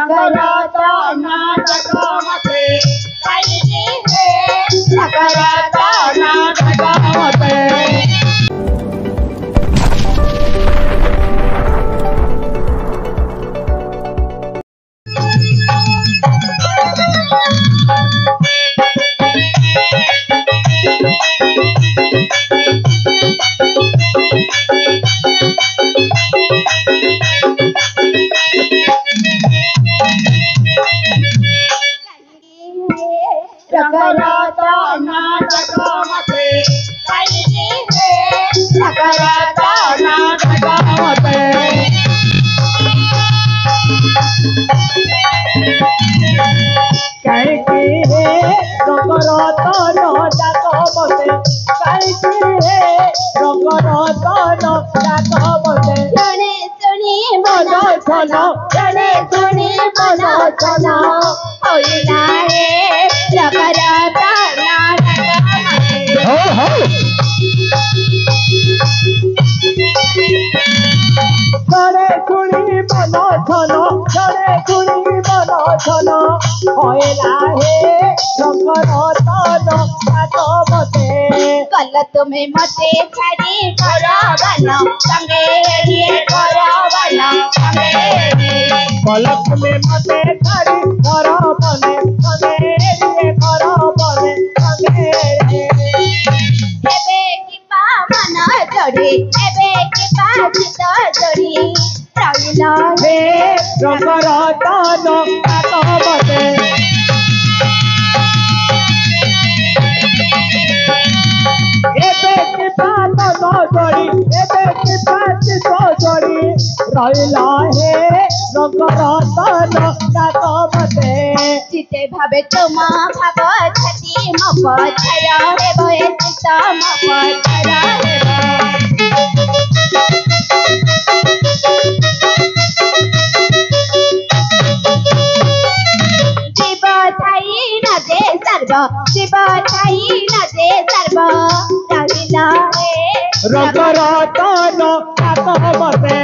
रगरत नाटक मते काईके हे रगरत नाटक मते रगरत नाटक मते काईके हे रगरत नाटक मते काईके हे रगरत नाटक मते काईके हे रगरत नाटक मते जने सुनी मन छन जने सुनी मन छन होइला रे रगरत नाटक मते हो हो जने सुनी मन छन जने सुनी मन छन होइला हे रगरत नाटक मते कल तुम्हें मते छाड़ी करवन संगे ये करवन संगे कल तुम्हें मते छाड़ी करवन संगे ये करवन संगे एबे की पावन जोड़ी एबे की पाचित जोड़ी रहिला हे रगरत नाटक मते एबे की पावन जोड़ी एबे की पाचित जोड़ी रहिला हे रगरत नाटक मते चिते भावे तुम भाव छति म पथर हे भय चित म पथर जीव थाई न दे सर्व जीव थाई न दे सर्व रहिला हे रगरत नाटक मते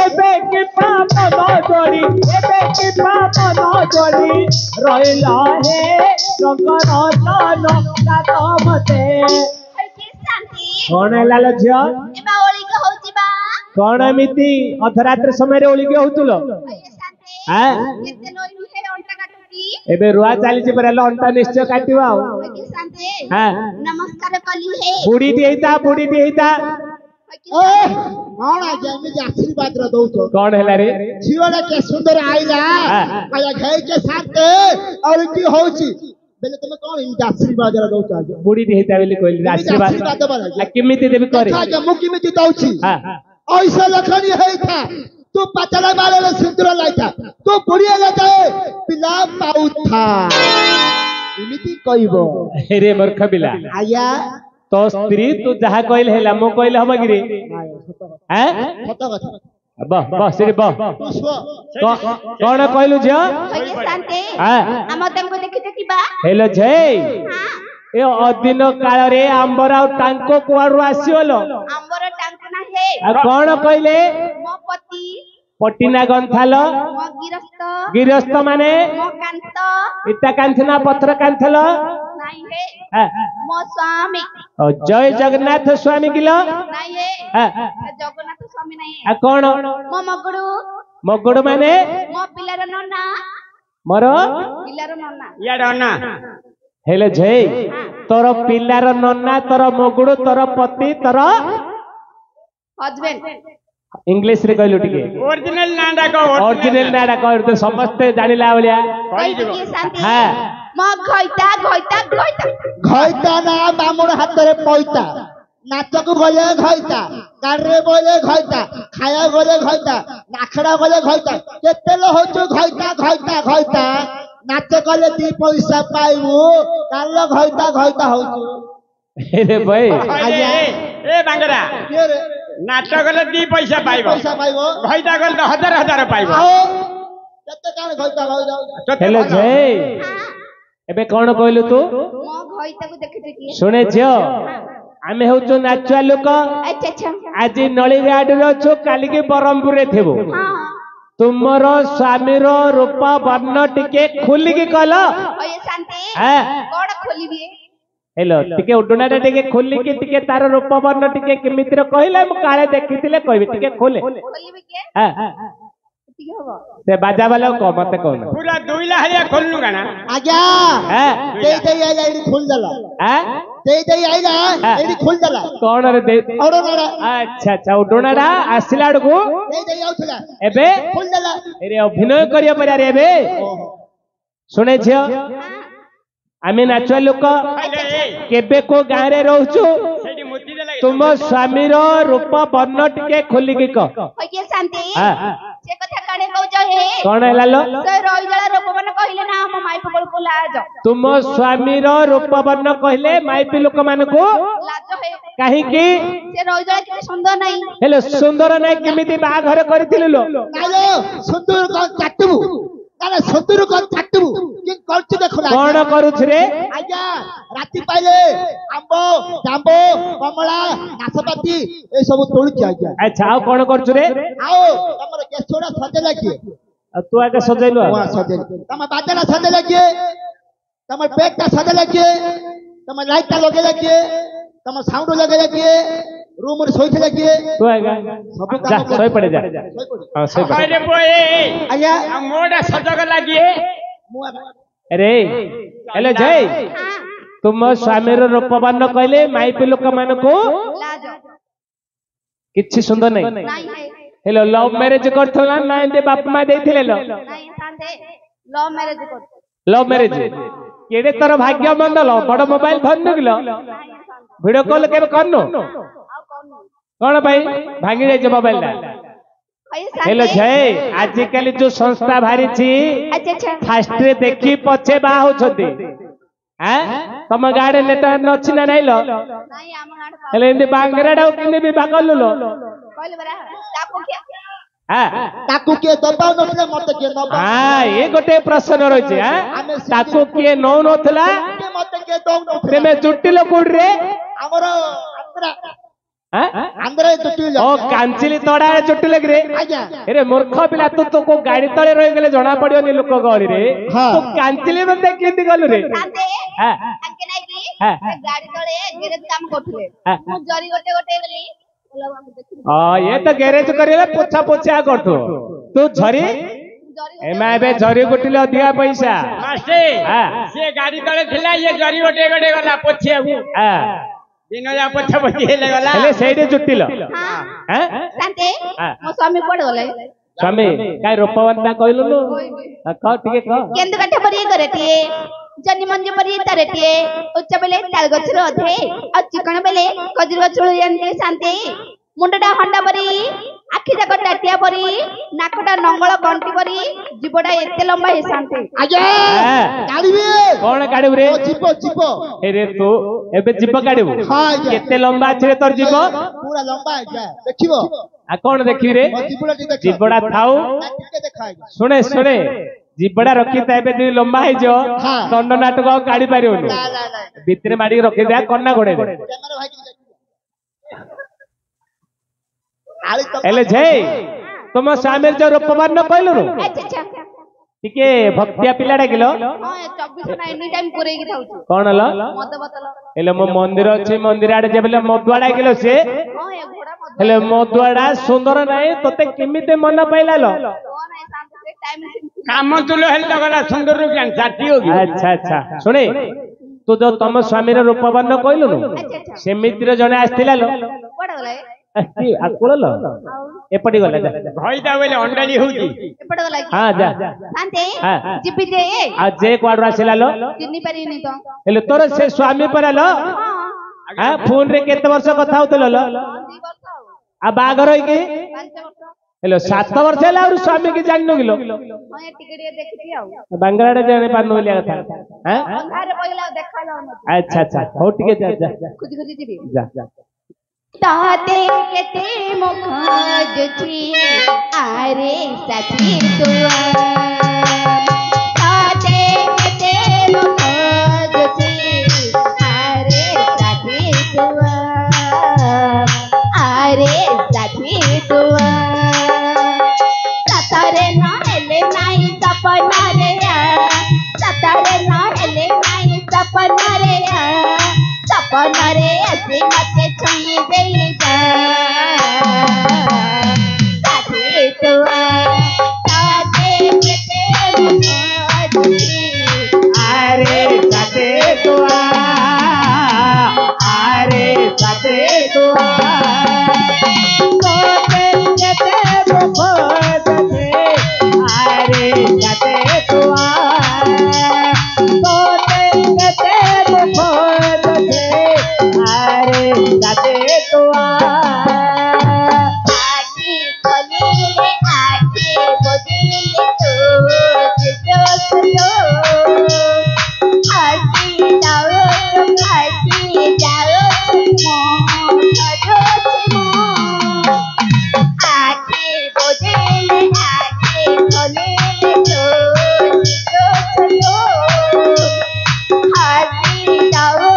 एबे के पावन जोड़ी एबे के पावन जोड़ी रहिला हे रगरत नाटक मते कौन है लाल झिया एबा ओली के होची बा कौन एमिति अधरात्र समय रे ओली के होतुलो हां केते लोई हे अंटा काटुकी एबे रुआ चाली जे परला अंटा निश्चय काटिवा हां नमस्कार कली हे बुड़ी देइता ओ कौन आ जामे आशीर्वाद र दउछो कौन हैला रे जीवन के सुंदर आइला आया घाई के साथ और की होची बेले तुम कौन इन आशीर्वाद र दउछो बुड़ी देइता बेले कोइल आशीर्वाद आ किमिति देबी करे अच्छा मु किमिति दउछी हां ऐसा लखनी है था तू पचला वाले सिंदूर लाइता तू बुढ़िया लाता पिला पाउ था इमिति कहबो अरे मूर्ख बिला आया तो स्त्री तू जहा कहल हैला मो कहल हम गिरे हैं सत कथा बस रे कौन कहलु झियो शांति हां हम तमको देखि देखिबा हेलो जय ए अदिन काल रे आंबर आ टांको कुआडू आसीओलो आंबर टांको ना हे आ कौन कहले मो पति पटिना गंथालो मो गिरस्थ माने मो कांत इटा कांथना पत्र कांथलो नाही हे मो स्वामी जय जगन्नाथ स्वामी किलो नाही हे जगन्नाथ स्वामी नाही आ कौन मो मगडू माने मो पिलार नन्ना मोर पिलार नन्ना या नन्ना हेले जय तोर पिलार नन्ना तोर मगडू तोर पति तोर हस्बैंड इंग्लिश रे कहलु टिके ओरिजिनल नाडा को तो समस्त जानिला बलिया हां म घइता ना बामुर हाथ रे पैता नाचक गले घइता गारे बोले घइता खाया गले घइता नाखड़ा गले घइता केते लो होचो घइता नाच गले 2 पैसा पाइबू काल घइता होचो अरे भाई ए बांगरा के रे नाच गले 2 पैसा पाइबो घइता गले 1000 पाइबो केते कान घइता हेलो जय एबे कौन कहलु तू मो घइता को देखि देखि सुने जियो आमे होचो नाचुआ लोक अच्छा अच्छा आज नलीगाड रे अछो काली के बरमपुर रे थेबो हां तुमरो स्वामी रो रूप वर्ण टिके खोली के कहलो ओए शांति हां कोड खोलिबी हेलो टिके उडुनाटा टिके खोली के टिके तार रूप वर्ण टिके केमितिर कहले म काळे देखितिले कहबी टिके खोले खोलिबी के हां ठीक होबो से बाजा वाला को मते कहन पूरा दुइला हरिया खोलनु गाना आज्ञा हां दे आइला एडी खोल दला हां दे आइला एडी खोल दला कोन रे दे ओडोनाडा अच्छा अच्छा उडुनाडा आसिला डगु दे आउथला एबे खोल दला अरे अभिनय करिया परा रे एबे सुने छियो आमे नाचुआ लोक केबे को गाँ रे रहउछु सेठी मुती देला तुम स्वामी रो रूप वर्ण टिके खोली के कह ओए शांति हां से कथा काणे कहजो हे कोन हैला लो से रोइजला रूपवन कहिले ना हम माई पकड़ को लाज तुम स्वामी रो रूप वर्ण कहले माइपी लोक मान को लाज हे काहे की से रोइजला के सुंदर नहीं हेलो सुंदर नाय केमिति बा घर करथिलु लो नालो सुंदर को काटबू नाले सुंदर को काटबू कि करछु देखो ना कोन करूछ रे आज्ञा राती पाइले आंबो जांबो कमला नाशपाती ए सब तोळुची आज्ञा अच्छा आ कोन करछु रे आओ तमर केसोडा सजे लागी तू आके सजैलो वहां सजे तम बादला सजे लागी तम पेट का सजे लागी तम लाइट का लगे लागी तम साउंड लगे लागी रूम रे सोइथे लागी तू आगा जा सोई पड़े जा हां सोई पड़े अरे बोए आज्ञा आ मोडा सजग लागि मुआ अरे हेलो जय तुम स्वामी रो रूप वर्ण कहले माइपी लोक मान को लाज किछि सुंदर नहीं नहीं है हेलो लव मैरिज करथला ना एते बाप मां देथिले लो नहीं शांति लव मैरिज को लव मैरिज केडे तोर भाग्य मंडल बड़ मोबाइल धन गिलो वीडियो कॉल केबे करनो कोन भाई भांगी जाय मोबाइल ला हेलो जय आज काली जो संस्था भारी छी अच्छा अच्छा फास्ट रे देखी पछे बा हो छथि हैं तम गाडे नेता नछि ना नाइलो नहीं हम गाड हेले इंदे बांगराडा किने भी बाकलु लो कहले बरा ताको के हां ताकू के दबाव नथले मते के दबाव हां ये गोटे प्रश्न रहै छै हां ताको के नौ नथला के मते के दौ नथले तेमे जुटिलो कोड रे हमर आंध्रा हां आंध्रा जुटिलो ओ कांचिली तोडा जुटि लग रे आज्ञा अरे मूर्ख पिला तू तो को गाड़ी तळे रहि गेले जणा पडियोनी लोक गळी रे हाँ। तू कांचिली मध्ये केति गलु रे शांति हां अंके नहीं की हाँ। गाड़ी तळे गैरेज काम करथले हाँ। मु जरी गोटे गोटे गली बोला हम देखि हां ये तो गैरेज करेला पोछा पोछा करथो तू झरी जरी एमा एबे झरी गुटिले अधिका पैसा मास्टर हां से गाड़ी तळे थिला ये जरी ओटे गडे गला पछियाबू हां दिन या पछ पछि हेले गला हेले सेठी जुटिलो हां हां शांति हाँ। मो स्वामी कोड गले स्वामी काय रूपवंता कहलु नु कह टिके कह केंदु काठे परी करटिए जन्नी मंजे परी तरटिए उच्च बेले ताल गछर अधे और चिकन बेले कजर गछुळ यंते शांति मुंडटा हंडा परी आखि जाक टाटिया परी नाकटा नंगळ गंटी परी जीवटा एते लंबा हे शांति आज्ञा हाँ। गाड़ीबे कोन काढिबु रे ओ जीपो एरे तू एबे जीव काढिबु हां आज्ञा केते लंबा अछि रे तोर जीव पूरा लंबा आज्ञा देखिबो आ कोन देखि रे ओ जीपड़ा टी देख जीवड़ा थाउ टिके देखाइबो सुने सुने जीवड़ा रखी ताबे जे लंबा है जो हाँ। दंड नाटक आ काढी पारियोनु ना ना ना भितरे माडी रखि दे कन्ना घोड़े दे कैमरा भाई की आले तो एले छै तुम सामेर जो रूपवर्ण कहलु रो अच्छा अच्छा टिके भक्तिया पिलाडा किलो हां 24 ना एनी टाइम करे की थाउ कोन हलो मत बतल एले मो मंदिर अछि मंदिर आडे जेबले मदुआडा किलो से हां ए घोड़ा मत हेले मदुआडा सुंदर नाही तते केमिते मन पाइला लो कौन है शांति से टाइम काम तुलो हेले गला सुंदर रु ज्ञान साथी होगी अच्छा अच्छा सुने तू जो तम स्वामीर रूपवर्ण कहलु नु अच्छा अच्छा सेमितिर जने आस्तिला लो कोड गले की आकुल लो एपटी गला जा भइदा बेले अंडाली होगी एपड़ गला हां जा शांति हाँ। जिपि जे आ जे क्वाडर आसिला लो चिन्नी परिनी तो हेले तोर से स्वामी पर लो हां हां फोन रे केते वर्ष कथा होतलो लो 2 वर्ष आ बागर होई की 5 वर्ष हेलो 7 वर्ष ହେଲା और स्वामी की जान नो गिलो हां ये टिकट देखि आउ बांग्लाडे जाने पार नो लिया था हैं अंधारे पगला देखा जाउ मत अच्छा अच्छा हो ठीक है जा जा खुद खुद जीबी जा जा ताते केते मुखज छी आरे साथी तुआ ताते केते मुखज छी आरे साथी तुआ तुआ सतरे न हेले नाही सपना रे सतरे न हेले नाही सपना रे ऐसे मते छुई गई जा साथी तुआ साथे केते अरे साथे तुआ अरे साथे तुआ कोते केते मुखत थे अरे साथे तुआ कोते केते मुखत थे अरे साथे तुआ आखी खोलिले आखी बोलिले तो आखी जाओ मो आखी बोलिले आखी खोलिले तो आखी जाओ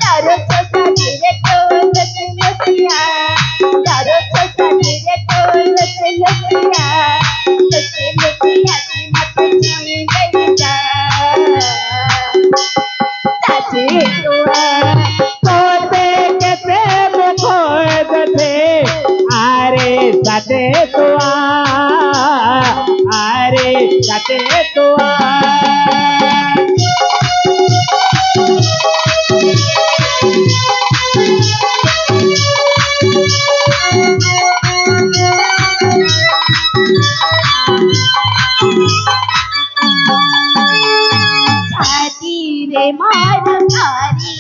दारो छोटा धीरे तो लसिया दारो छोटा धीरे तो लसिया की मत छुई गई जा साथी तुआ कोते केते मुखत थे अरे साथे तुआ अरे साथे तुआ छाती रे मार खारी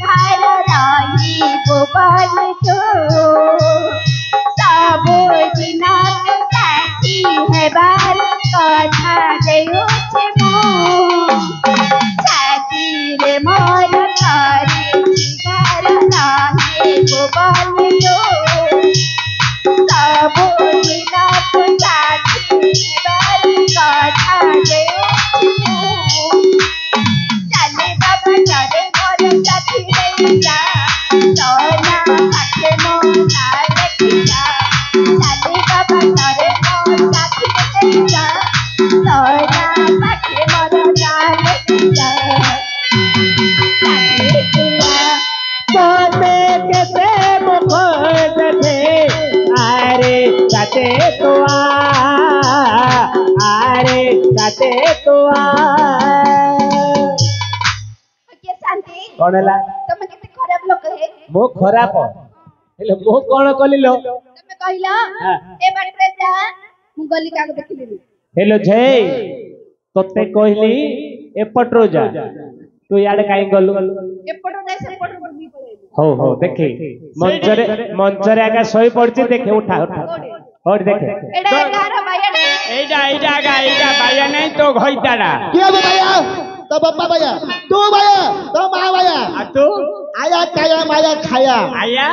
घर राई गोपाल तो साबो दिना साथी है बार कथा गयो छे मो छाती रे मार खारी घर राई गोपाल तो साबो दिना साथी है बार कथा गयो छे मो चले बाबा चले मोर साथी रे जा सोना काटे मोना लखिया चले बाबा चले मोर साथी रे जा सोना काटे मोना लखिया साथी तुआ कोते केते मुखत थे अरे साथे तुआ अरे साथे तुआ के शांति कौन है तमे केते खराब लोक हे मो खराब हेले मो कौन कलिलो तमे कहिला हाँ। ए बाटरे जा मु गली का देखिली हेलो जय तोते कहली एपटरो जा तू याड काई गलु एपटो जाय से एपटो पर भी पड़े हो देखे मंचरे आगा सोई पड़ची देखे उठा और देखे एडा गारा बाया এইটা বাইয়া নাই তো ঘইতাড়া কি হবে ভাইয়া তো বাবা ভাইয়া তো ভাইয়া তো মা ভাইয়া আর তো আয়া কায়া মায়া খায়া আয়া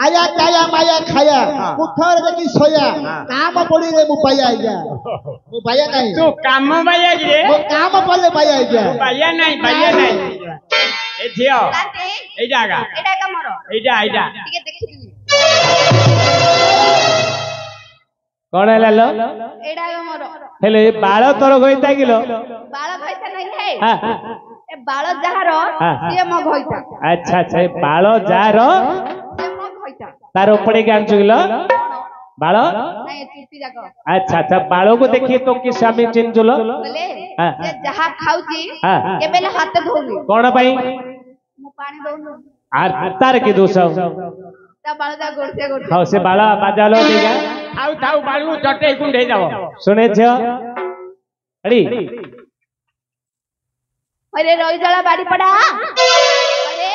আয়া কায়া মায়া খায়া কুঠর দেখি সোয়া কাম পড়ি রে মু পাইয়া আইয়া মু পাইয়া নাই তো কাম বাইয়া রে মু কাম পড়লে পাইয়া আইয়া বাইয়া নাই এ ঝিও শান্তি এইটা আগা এডা কা মর এইটা টিকে দেখিলি कौन है लो एडा का मर हेले बाळ तोर गइता किलो बाळ भइता नहीं है हां ए बाळ जहार हाँ। से म भइता अच्छा बाळ जार से म भइता तार उपड़े के आंचु किलो बाळ नहीं चुट्टी जाको अच्छा बाळ को देखिए तो कि स्वामी चिन्जुलो बोले हाँ। जे जहा खाउची हाँ। के बेले हाथ धोली कौन पाई मु पानी दउनु आर तार की दोष ता बाळ जा गोरते गोरते हाउ से बाळ बाजालो देगा थाउ बाळू चटे कुंडे जाओ सुने छ अड़ी अरे रोई जला बाड़ी पड़ा अरे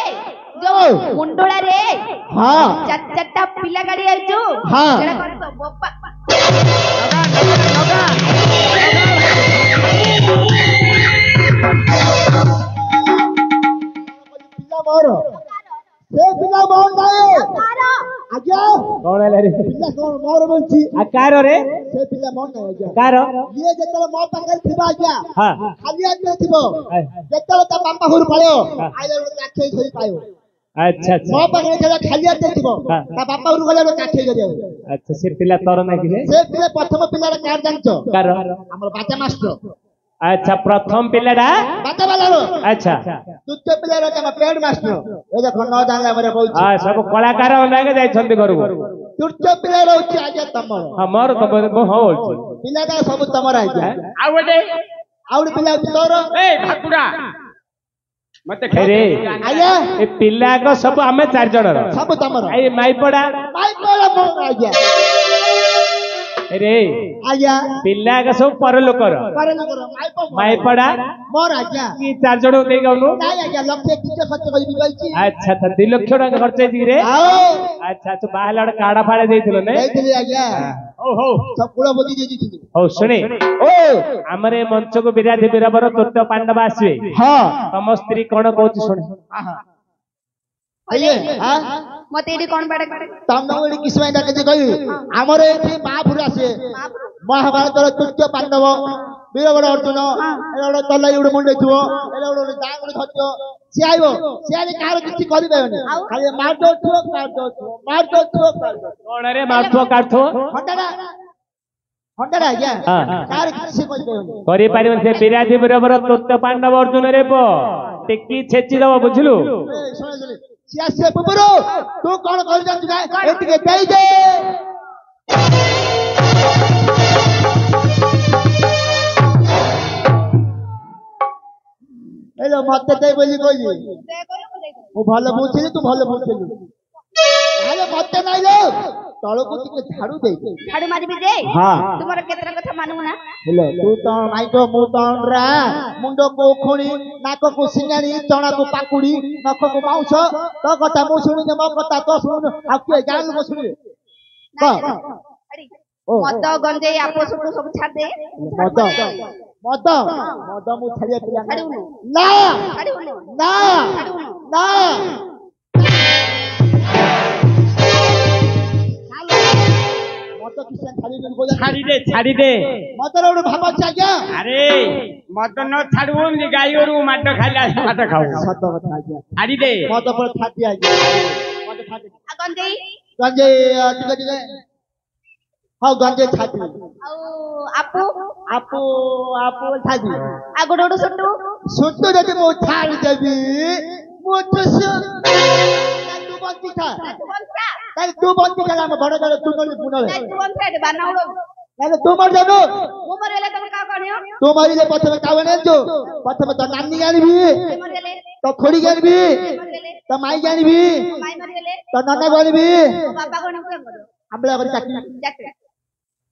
जो मुंडोला रे हां चट्टा पिला गाड़ी आइचो हाँ। जेड़ा करे तो बप्पा पिला मोर से पिला मोर नाए मारो आज्ञा कौन है रे पिला कोन मोर बोलची आकार रे से पिला मोर नाए आज्ञा कार ये जेतले मो पाखल थिबा आज्ञा हां खाली आज्ञा थिबो जेतले ता बापा हुर पळो आइले କାଠେଇ ଧରି ପାଇବ अच्छा अच्छा ମୋ ପାଖରେ ଯେତେବେଳେ ଖାଲି ହାତରେ ଥିବ ତା ବାପା ଘରକୁ ଗଲେ କାଠେଇ ଧରି ଆସିବ अच्छा से पिला तोर ना कि ସେ ପିଲା ପ୍ରଥମ ପିଲାର କାର୍ଡ ଜାଣିଛ कार ଆମର ବାଜା ମାଷ୍ଟର अच्छा प्रथम पिलाडा ବାଜା ବାଲାର अच्छा ଦ୍ୱିତୀୟ ପିଲାର ଆମ ପେଡ୍ ମାଷ୍ଟର ଏ ଦେଖ ନ ଜାଣିଲା ପରେ କହୁଛି आ सब कलाकार लागे जाइछन्ती घर को ତୃତୀୟ ପିଲାର ହଉଛି ଆଜ୍ଞା ତମର हमर तो हो बोलछि ପିଲାଟା ସବୁ ତମର ଆଜ୍ଞା ଆଉ ଗୋଟେ ଆଉ ଗୋଟେ ପିଲା ହଉଛି ତୋର ଏ ଭାକୁଡା ମତେ अरे ଆଜ୍ଞା ए पिला को सब हमें चार जण ସବୁ ତମର ए माई पड़ा ମାଇପର ମୋର ଆଜ୍ଞା अरे ଆଜ୍ଞା पिला का सब पर लोकर କରନଗର माई पड़ा ମୋର ଆଜ୍ଞା की चार जण देई गनु ନାଇଁ ଆଜ୍ଞା ଲକ୍ଷେ କିଛେ ଖର୍ଚ୍ଚ କରିବି କହିଛି अच्छा तो 2 लाख टका खर्च ହେଇଛି रे ଆଉ अच्छा तो बाहला काड़ा फाड़े ଦେଇଥିଲ ने ଯାଇଥିଲି ଆଜ୍ଞା ହଉ ହଉ ସବୁ କୂଳ ବୁଝି ଦେଇଥିଲି हो सुने ओ हमरे मंच को विराधी बीरबर तृतीय पांडव आसीबे ହଁ तम स्त्री कोन कहूची सुने ଆଜ୍ଞା ହଁ ମତେ ଏଠି କଣ ବାଡା ତମେ ଗୋଟେ କିସ ପାଇଁ ଡାକିଛି କହିବି ଆମର ଏଠି ମହାପୁର ଆସେ ମହାଭାରତର ତୃତୀୟ ପାଣ୍ଡବ ବୀରବର ଅର୍ଜୁନ ଏଟା ଗୋଟେ ତଲାଇ ଗୋଟେ ମୁଣ୍ଡ ଥିବ ଏଟା ଗୋଟେ ଦାଁ ଗୋଟେ ଧରିବ ସିଏ ଆଇବ ସିଏ ଆଜି କାହାର କିଛି କରିପାରିବନି ଖାଲି ମାର ଦଉଥିବ कोन रे मारथो काटथो ହଣ୍ଡାଟା ଆଜ୍ଞା ହଁ। କାହାର କିଛି କରିପାରିବନି करि पारिबन से विराधी बीरबर तृतीय पांडव अर्जुन रे पो टिकी छेची दब बुझलु ଶୁଣ ସିଏ ଆସିବା ପୂର୍ବରୁ ତୁ କଣ କରିଯାନ୍ତୁ ନା ଏତିକି ଦେଇଦେ ହେଲୋ ମତେ ଦେଇ ବୋଲି କହିଲି ମୁଁ ଭଲ ବୁଝିଲି ତୁ ଭଲ ବୁଝିଲୁ ହେଲେ ମତେ ନାଇଁ ଲୋ ତଳକୁ ଟିକେ ଝାଡୁ ଦେଇ ଝାଡୁ ମାରିବି ଯେ ହଁ ତୁମର କେତେଟା କଥା ମାନୁ ନା ହେଲୋ ତୁ ତ ମାଇକ ମୁଁ ତଣ୍ଡରା ମୁଣ୍ଡକୁ ଖୁଣି ନାକକୁ ସିଙ୍ଗାଣି ଚଣାକୁ ପାକୁଡି ନଖକୁ ମାଉଁସ ତୋ କଥା ମୁଁ ଶୁଣିନି ମୋ କଥା ତୋ ଶୁଣୁ ଆଉ କିଏ ଗାଁ ଲୋକ ଶୁଣିବେ ମଦ ଗଞ୍ଜେଇ ଆପୋଷ ସବୁ ଛାଡି ଦେ ମଦ ମଦ ମଦ ମୁଁ ଛାଡିବା ପିଲା ଛାଡିବୁନୁ ନା ଛାଡିବୁନୁ ନା ଛାଡିବୁନୁ ନା ମଦ କିସ ଛାଡି ଦେ ମଦର ଗୋଟେ ଭାବ ଅଛି ଆଜ୍ଞା ଆରେ ମଦ ନ ଛାଡୁନି ଗାଈ ଗୋରୁ ମାଡ ଖାଇଲା ମାଡ ଖାଉ ସତ କଥା ଆଜ୍ଞା ଛାଡି ଦେ ମଦ ପରେ ଛାଡି ଆଜ୍ଞା ମଦ ଛାଡି ଆଉ ଗଞ୍ଜେଇ ଗଞ୍ଜେଇ ଟିକେ ଟିକେ ହଉ ଗଞ୍ଜେଇ ଛାଡି ଆଉ ଆପୁ ଆପୁ ଆପୁ ଛାଡି ଆଉ ଗୋଟେ ଗୋଟେ ସୁଟୁ ସୁତୁ ଯଦି ମୁଁ ଛାଡିଦେବି ମୁଁ ତୁ ବଞ୍ଚିଥା ତୁ ବଞ୍ଚା ତାହେଲେ ତୁ ବଞ୍ଚିଥା ଆମ ବଡ ବଡ ତୁ ନଲି ପୁନଲେ ତୁ ବଞ୍ଚା ଏଠି ବାନା ଉଡ ତାହେଲେ ତୁ ମର ଯାବୁ ମୁଁ ମରିଗଲେ ତମେ କାହା କଣିଅ ତୁ ମରିଲେ ପ୍ରଥମେ କାଉ ଆଣିଛୁ ପ୍ରଥମେ ତ ନାନୀ ଆଣିବି ମରିଗଲେ ତ ଖୋଡି ଆଣିବି ମରିଗଲେ ତ ମାଇ ଆଣିବି ମାଇ ମରିଗଲେ ତ ନନାକୁ ଆଣିବି ମୋ ବାପା କଣ କରିବ ଆମ୍ବଳା କରି ଚାକିରି ଚାକିରି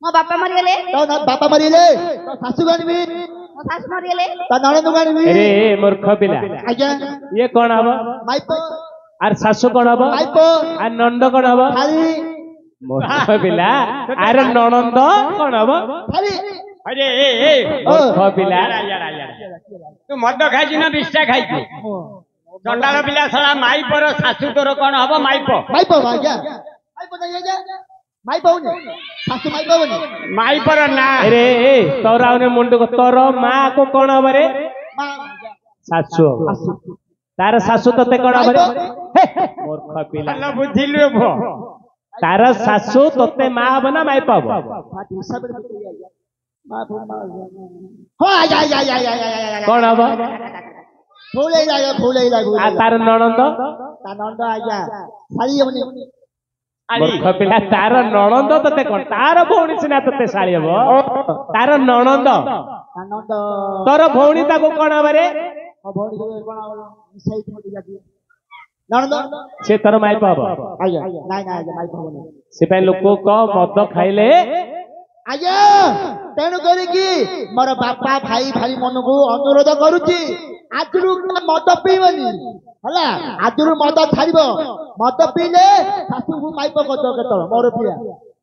ମୋ ବାପା ମରିଗଲେ ତ ବାପା ମରିଲେ ତ ଶାଶୁକୁ ଆଣିବି ମୋ ଶାଶୁ ମରିଗଲେ ତ ନଣନ୍ଦକୁ ଆଣିବି अरे मूर्ख पिला ଆଜ୍ଞା ये कोन हबो ମାଇପ आर सासु कोन हबो ମାଇପ आर नंद कोन हबो ଖାଲି मूर्ख पिला आर ननंद कोन हबो ଖାଲି ଆରେ मूर्ख पिला ତୁ ମଦ ଖାଇଛୁ ନା ବିଷ୍ଟା ଖାଇଛୁ ଚଣ୍ଡାଳ ପିଲା ସାରା ମାଇପର ଶାଶୁ ତୋର କଣ ହବ ମାଇପ ମାଇପ ଆଜ୍ଞା ମାଇପ ନାହିଁ ଆଜ୍ଞା ମାଇପ ହଉନି ଶାଶୁ ମାଇପ ହଉନି ମାଇପର ନା अरे तोरा ने मुंड को तोर मां को कोन हबो रे ମା सासु तार सासु तते कोन हबो रे मूर्ख पिला ଭଲ ବୁଝିଲୁ ଭ तार सासु तते मां हबो ना माई पाबो ହିସାବରେ ଆଜ୍ଞା ହଁ ଆଜ୍ଞା ଆଜ୍ଞା ଆଜ୍ଞା ଆଜ୍ଞା ଆଜ୍ଞା कोन हबो ଭୁଲ ହେଇଲା ଭୁଲ ହେଇଲା आ तार ननंद ତା ନଣ୍ଡ ଆଜ୍ଞା ଶାଳି ହବନି मूर्ख पिला तार ननंद तते कोन तार भौणी सिना तते साळी हबो तार ननंद ତା ନଣ୍ଡ तोर भौणी ताको कोन हबो रे ମୋ ଭଉଣୀ ସବୁ କଣ ମିଶାଇ ଆଜ୍ଞା ନଣନ୍ଦ से तोर माई पाबो ଆଜ୍ଞା ନାଇଁ ନାଇଁ ଆଜ୍ଞା ମାଇପ ହବନି से पे लोक को मद खाइले ଆଜ୍ଞା ତେଣୁ କରିକି ମୋର ବାପା ଭାଇ ଭାଇ ମନକୁ ଅନୁରୋଧ କରୁଛି ଆଜିରୁ ମଦ ପିଇବନି ହେଲା ଆଜିରୁ ମଦ ଛାଡିବ ମଦ ପିଇଲେ ଶାଶୁକୁ ମାଇପ କରିଦବ କେତେବେଳେ ମୋର ପିଆ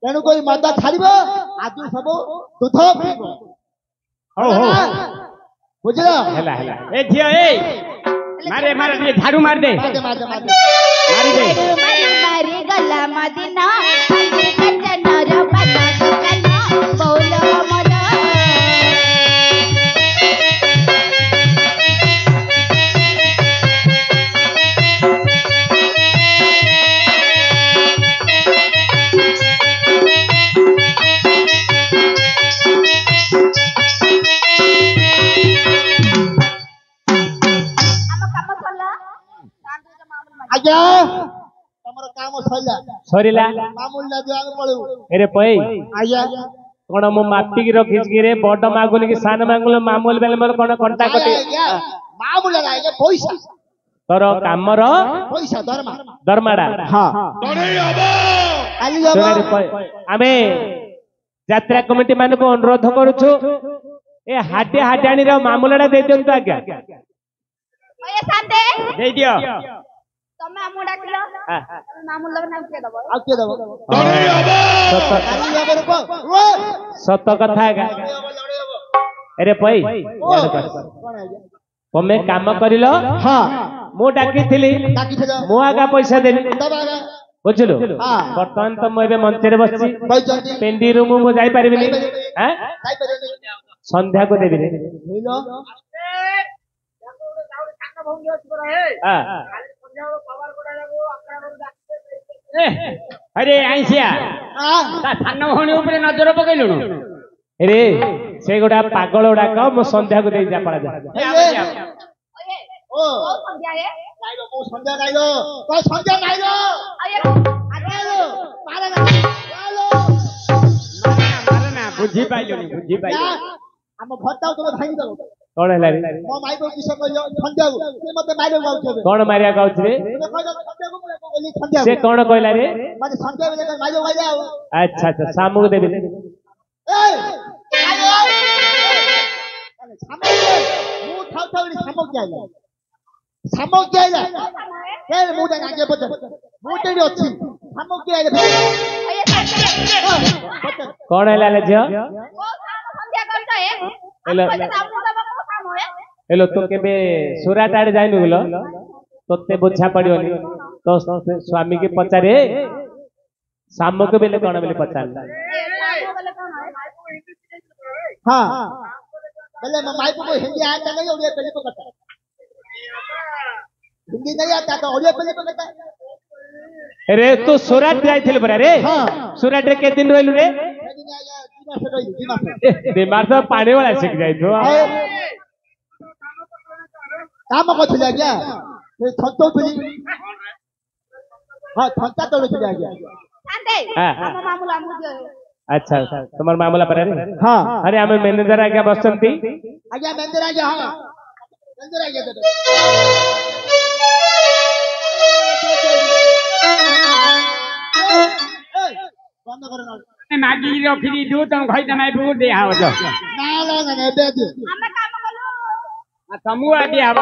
ତେଣୁ କରି ମଦ ଛାଡିବ ଆଜିରୁ ସବୁ ଦୁଧ ପିଇବ ହଉ ହଉ ବୁଝିଲ ହେଲା ହେଲା ଏ ଝିଅ ଏ ମାରେ ମାରେ ଟିକେ ଝାଡୁ ମାରି ଦେ ମାଦେ ମାଦେ ମାଦେ ମାରି ଦେ ମାରି ଗଲା ମଦିନା କଚନର ପାନା ସୁକନା ବଉଲ ମର ଆଜ୍ଞା ତମର କାମ ସଇଲା ସରିଲା ମାମୁଲ ଲାଗି ଆମେ ପଳେଇବୁ ଏରେ ପଇ ଆଜ୍ଞା କଣ ମୁଁ ମାପିକି ରଖିଛି କି ରେ ବଡ ମାଗୁନି କି ସାନ ମାଗୁଲ ମାମୁଲ ବେଲେ ମୋର କଣ କଣ୍ଟା କଟି ଆଜ୍ଞା ମାମୁଲ ଆଜ୍ଞା ପଇସା ତୋର କାମର ପଇସା ଦରମା ଦରମାଡା ହଁ କାଲି ହବ ଶୁଣରେ ପଇ ଆମେ ଯାତ୍ରା କମିଟି ମାନଙ୍କୁ ଅନୁରୋଧ କରୁଛୁ ଏ ହାଡିଆଣିର ମାମୁଲଟା ଦେଇ ଦିଅନ୍ତୁ ଆଜ୍ଞା ଓଏ ଶାନ୍ତେ ଦେଇ ଦିଅ ତମେ ଆମକୁ ଡାକିଲ ତମେ ମାମୁଲ ଦବ ନା କିଏ ଦବ ଆଉ କିଏ ଦବ କାଲି ହବ ରୂପ ସତ କଥା ଆଜ୍ଞା ଏରେ ପଇ ତମେ କାମ କରିଲ ହଁ ମୁଁ ଡାକିଥିଲି ଡାକିଥିଲ ମୁଁ ଆଗା ପଇସା ଦେବି ଦବ ଆଜ୍ଞା ବୁଝିଲୁ ହଁ ବର୍ତ୍ତମାନ ତ ମୁଁ ଏବେ ମଞ୍ଚରେ ବସିଛି କହିଛନ୍ତି ପେଣ୍ଡିରୁ ମୁଁ ଯାଇପାରିବିନି ଆଁ ଯାଇପାରିବେନି ସନ୍ଧ୍ୟାକୁ ଦେବି ରେ ହେଇଲ ଆରେ ଆଇସିଆ ତା ସାନ ଭଉଣୀ ଉପରେ ନଜର ପକେଇଲୁଣୁ ରେ ସେ ଗୋଟା ପାଗଳ ଗୁଡାକ ମୁଁ ସନ୍ଧ୍ୟାକୁ ଦେଇ ଯା ପଳା ଯା ଓ ନାଇଲୋ ମୁଁ ସନ୍ଧ୍ୟା ନାଇଲୋ କଣ ସନ୍ଧ୍ୟା ନାଇଲୋ ବୁଝିପାଇଲୁନି ଆମ ଭତ୍ତା ତମେ ଭାଙ୍ଗି ଦବ କଣ ହେଲା ରେ ମୋ ମାଇପ କିସ କହିଲ ସନ୍ଧ୍ୟାକୁ ସେ ମତେ ମାଇବାକୁ ଯାଉଥିବେ କଣ ମାରିବା କହୁଛି ରେ ତମେ କହିଲ ସନ୍ଧ୍ୟାକୁ ମୁଁ କହିଲି ସେ ସନ୍ଧ୍ୟାକୁ କଣ କହିଲା ରେ ମାନେ ସନ୍ଧ୍ୟା ବେଳେ ମାଇବାକୁ କହିଲା ଆଉ ଆଚ୍ଛା ଆଚ୍ଛା ସାମୁକୁ ଦେବି ମୁଁ ଥାଉ ଥାଉ ସାମଗ୍ରୀ ଆଇଲା ମୁଁ ତାଙ୍କ ଆଗେ ପଚାର ମୁଁ ସେଇଠି ଅଛି ସାମଗ୍ରୀ ଆଇଲା କଣ ହେଲା ଲେ ଝିଅ ହେଲୋ ତୁ କେବେ ସୁରାଟ ଆଡେ ଯାଇନୁ ଗୁଲ ତୋତେ ବୁଝା ପଡିବନି ତ ସ୍ୱାମୀ କି ପଚାରେ ସାମକୁ ବେଲେ କଣ ବେଲେ ପଚାରିଲା हाँ पहले माई को हिंदी आता नहीं उड़िया पहले को करता हिंदी नहीं आता तो उड़िया पहले को करता रे तू सुरत जाइथिल बरा रे हाँ सुरत रे के दिन रहलु रे बीमार तो पानी वाला सिक जाइथो काम करथिला क्या ए थतो तुली हां थंता तोड़ दिया गया शांते हां हम मामूला हमु दियो अच्छा तुम्हार मामला पर रे हां अरे हमें मैनेजर आज्ञा बसंती आज्ञा मैनेजर आज्ञा हां मैनेजर आज्ञा दे बंद करो ना मागी रखी दू तुम खई तमाई बु दे हाव जो ना ना ना दे दे हम काम कलो तमु आ दिया